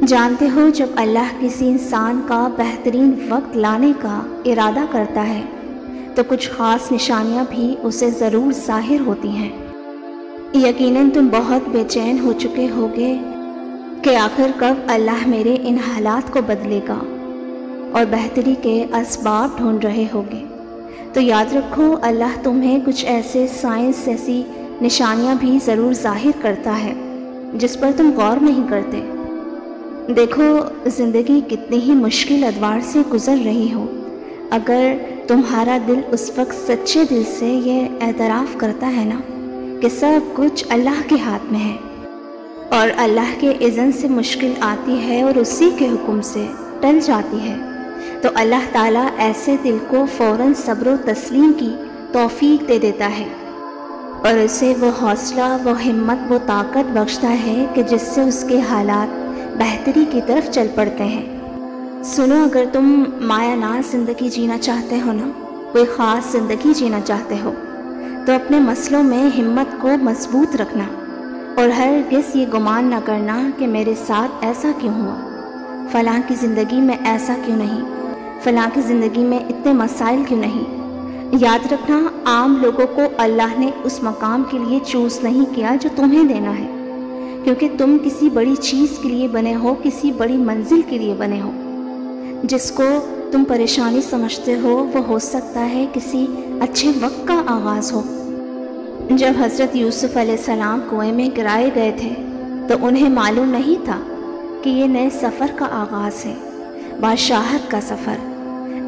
جانتے ہو جب اللہ کسی انسان کا بہترین وقت لانے کا ارادہ کرتا ہے تو کچھ خاص نشانیاں بھی اسے ضرور ظاہر ہوتی ہیں۔ یقیناً تم بہت بے چین ہو چکے ہوگے کہ آخر کب اللہ میرے ان حالات کو بدلے گا اور بہتری کے اسباب ڈھونڈ رہے ہوگے۔ تو یاد رکھو اللہ تمہیں کچھ ایسے سائنس ایسی نشانیاں بھی ضرور ظاہر کرتا ہے جس پر تم غور نہیں کرتے۔ دیکھو زندگی کتنی ہی مشکل ادوار سے گزر رہی ہو، اگر تمہارا دل اس وقت سچے دل سے یہ اعتراف کرتا ہے نا کہ سب کچھ اللہ کے ہاتھ میں ہے اور اللہ کے اذن سے مشکل آتی ہے اور اسی کے حکم سے ٹل جاتی ہے، تو اللہ تعالیٰ ایسے دل کو فوراً صبر و تسلیم کی توفیق دے دیتا ہے اور اسے وہ حوصلہ، وہ ہمت، وہ طاقت بخشتا ہے کہ جس سے اس کے حالات بہتری کی طرف چل پڑتے ہیں۔ سنو، اگر تم مایہ ناز زندگی جینا چاہتے ہو نا، کوئی خاص زندگی جینا چاہتے ہو، تو اپنے مسئلوں میں ہمت کو مضبوط رکھنا اور ہرگز یہ گمان نہ کرنا کہ میرے ساتھ ایسا کیوں ہوا، فلاں کی زندگی میں ایسا کیوں نہیں، فلاں کی زندگی میں اتنے مسائل کیوں نہیں۔ یاد رکھنا عام لوگوں کو اللہ نے اس مقام کے لیے چوز نہیں کیا جو تمہیں دینا ہے، کیونکہ تم کسی بڑی چیز کے لیے بنے ہو، کسی بڑی منزل کے لیے بنے ہو۔ جس کو تم پریشانی سمجھتے ہو وہ ہو سکتا ہے کسی اچھے وقت کا آغاز ہو۔ جب حضرت یوسف علیہ السلام کنویں میں گرائے گئے تھے تو انہیں معلوم نہیں تھا کہ یہ نئے سفر کا آغاز ہے، بادشاہت کا سفر۔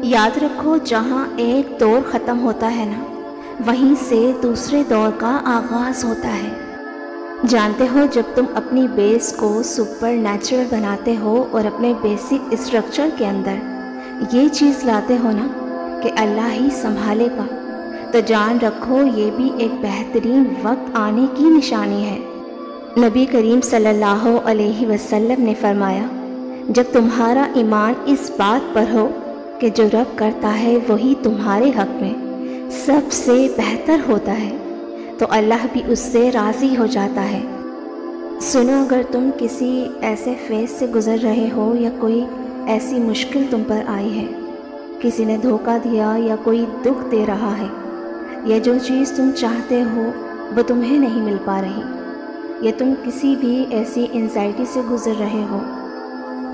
یاد رکھو جہاں ایک دور ختم ہوتا ہے نا، وہیں سے دوسرے دور کا آغاز ہوتا ہے۔ جانتے ہو جب تم اپنی بیس کو سپر نیچرل بناتے ہو اور اپنے بیسک اسٹرکچر کے اندر یہ چیز لاتے ہو نا کہ اللہ ہی سنبھالے گا، تو جان رکھو یہ بھی ایک بہترین وقت آنے کی نشانی ہے۔ نبی کریم صلی اللہ علیہ وسلم نے فرمایا، جب تمہارا ایمان اس بات پر ہو کہ جو رب کرتا ہے وہی تمہارے حق میں سب سے بہتر ہوتا ہے تو اللہ بھی اس سے راضی ہو جاتا ہے۔ سنو، اگر تم کسی ایسے فیز سے گزر رہے ہو یا کوئی ایسی مشکل تم پر آئی ہے، کسی نے دھوکہ دیا یا کوئی دکھ دے رہا ہے، یا جو چیز تم چاہتے ہو وہ تمہیں نہیں مل پا رہی، یا تم کسی بھی ایسی انزائٹی سے گزر رہے ہو،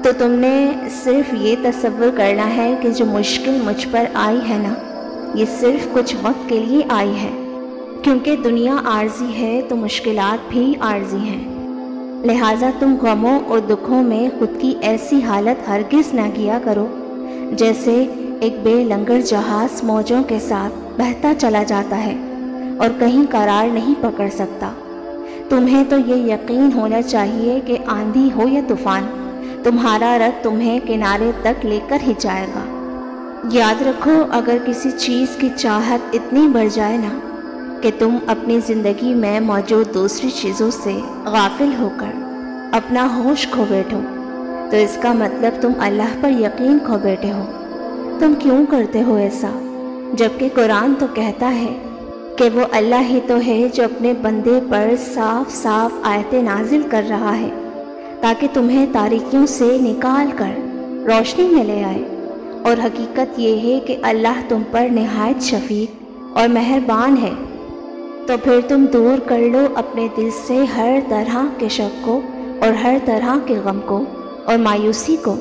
تو تم نے صرف یہ تصور کرنا ہے کہ جو مشکل مجھ پر آئی ہے نا، یہ صرف کچھ وقت کے لیے آئی ہے، کیونکہ دنیا عارضی ہے تو مشکلات بھی عارضی ہیں۔ لہٰذا تم غموں اور دکھوں میں خود کی ایسی حالت ہرگز نہ کیا کرو جیسے ایک بے لنگر جہاز موجوں کے ساتھ بہتا چلا جاتا ہے اور کہیں قرار نہیں پکڑ سکتا۔ تمہیں تو یہ یقین ہونا چاہیے کہ آندھی ہو یا طوفان، تمہارا رب تمہیں کنارے تک لے کر ہی جائے گا۔ یاد رکھو اگر کسی چیز کی چاہت اتنی بڑھ جائے نا کہ تم اپنی زندگی میں موجود دوسری چیزوں سے غافل ہو کر اپنا ہوش کھو بیٹھو، تو اس کا مطلب تم اللہ پر یقین کھو بیٹھے ہو۔ تم کیوں کرتے ہو ایسا، جبکہ قرآن تو کہتا ہے کہ وہ اللہ ہی تو ہے جو اپنے بندے پر صاف صاف آیتیں نازل کر رہا ہے تاکہ تمہیں تاریکیوں سے نکال کر روشنی میں لے آئے، اور حقیقت یہ ہے کہ اللہ تم پر نہایت شفیق اور مہربان ہے۔ تو پھر تم دور کر لو اپنے دل سے ہر طرح کے شک کو اور ہر طرح کے غم کو اور مایوسی کو،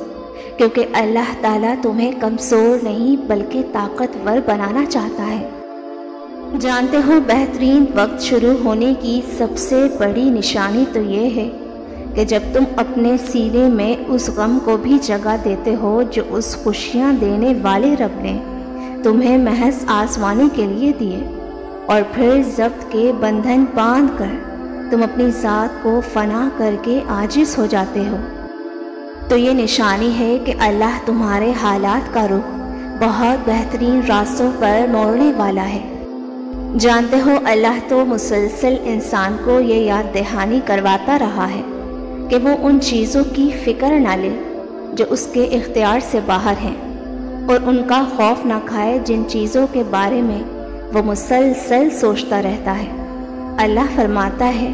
کیونکہ اللہ تعالیٰ تمہیں کمزور نہیں بلکہ طاقتور بنانا چاہتا ہے۔ جانتے ہو بہترین وقت شروع ہونے کی سب سے بڑی نشانی تو یہ ہے کہ جب تم اپنے سینے میں اس غم کو بھی جگہ دیتے ہو جو اس خوشیاں دینے والے رب نے تمہیں محض آزمانے کے لیے دیے، اور پھر ضبط کے بندھن باندھ کر تم اپنی ذات کو فنا کر کے عاجز ہو جاتے ہو، تو یہ نشانی ہے کہ اللہ تمہارے حالات کا رخ بہت بہترین راستوں پر موڑنے والا ہے۔ جانتے ہو اللہ تو مسلسل انسان کو یہ یاد دہانی کرواتا رہا ہے کہ وہ ان چیزوں کی فکر نہ لے جو اس کے اختیار سے باہر ہیں، اور ان کا خوف نہ کھائے جن چیزوں کے بارے میں وہ مسلسل سوچتا رہتا ہے۔ اللہ فرماتا ہے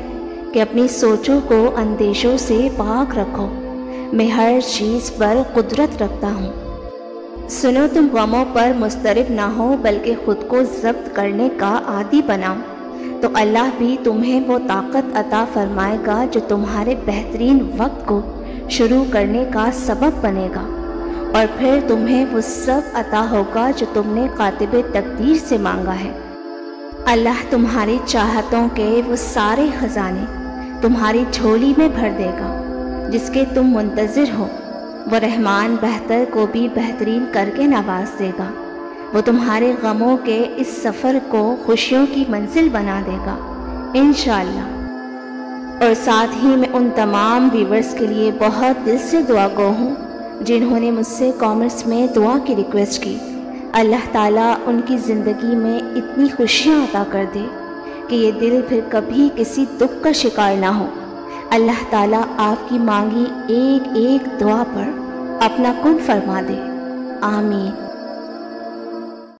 کہ اپنی سوچوں کو اندیشوں سے پاک رکھو میں ہر چیز پر قدرت رکھتا ہوں۔ سنو، تم غموں پر مضطرب نہ ہو بلکہ خود کو ضبط کرنے کا عادی بناؤ، تو اللہ بھی تمہیں وہ طاقت عطا فرمائے گا جو تمہارے بہترین وقت کو شروع کرنے کا سبب بنے گا، اور پھر تمہیں وہ سب عطا ہوگا جو تم نے کاتب تقدیر سے مانگا ہے۔ اللہ تمہاری چاہتوں کے وہ سارے خزانے تمہاری جھولی میں بھر دے گا جس کے تم منتظر ہو۔ وہ رحمان بہتر کو بھی بہترین کر کے نواز دے گا۔ وہ تمہارے غموں کے اس سفر کو خوشیوں کی منزل بنا دے گا انشاءاللہ۔ اور ساتھ ہی میں ان تمام ویورز کے لیے بہت دل سے دعا گو ہوں جنہوں نے مجھ سے کامنٹس میں دعا کی ریکویسٹ کی۔ اللہ تعالیٰ ان کی زندگی میں اتنی خوشیاں عطا کر دے کہ یہ دل پھر کبھی کسی دکھ کا شکار نہ ہو۔ اللہ تعالیٰ آپ کی مانگی ایک ایک دعا پر اپنا کن فرما دے، آمین۔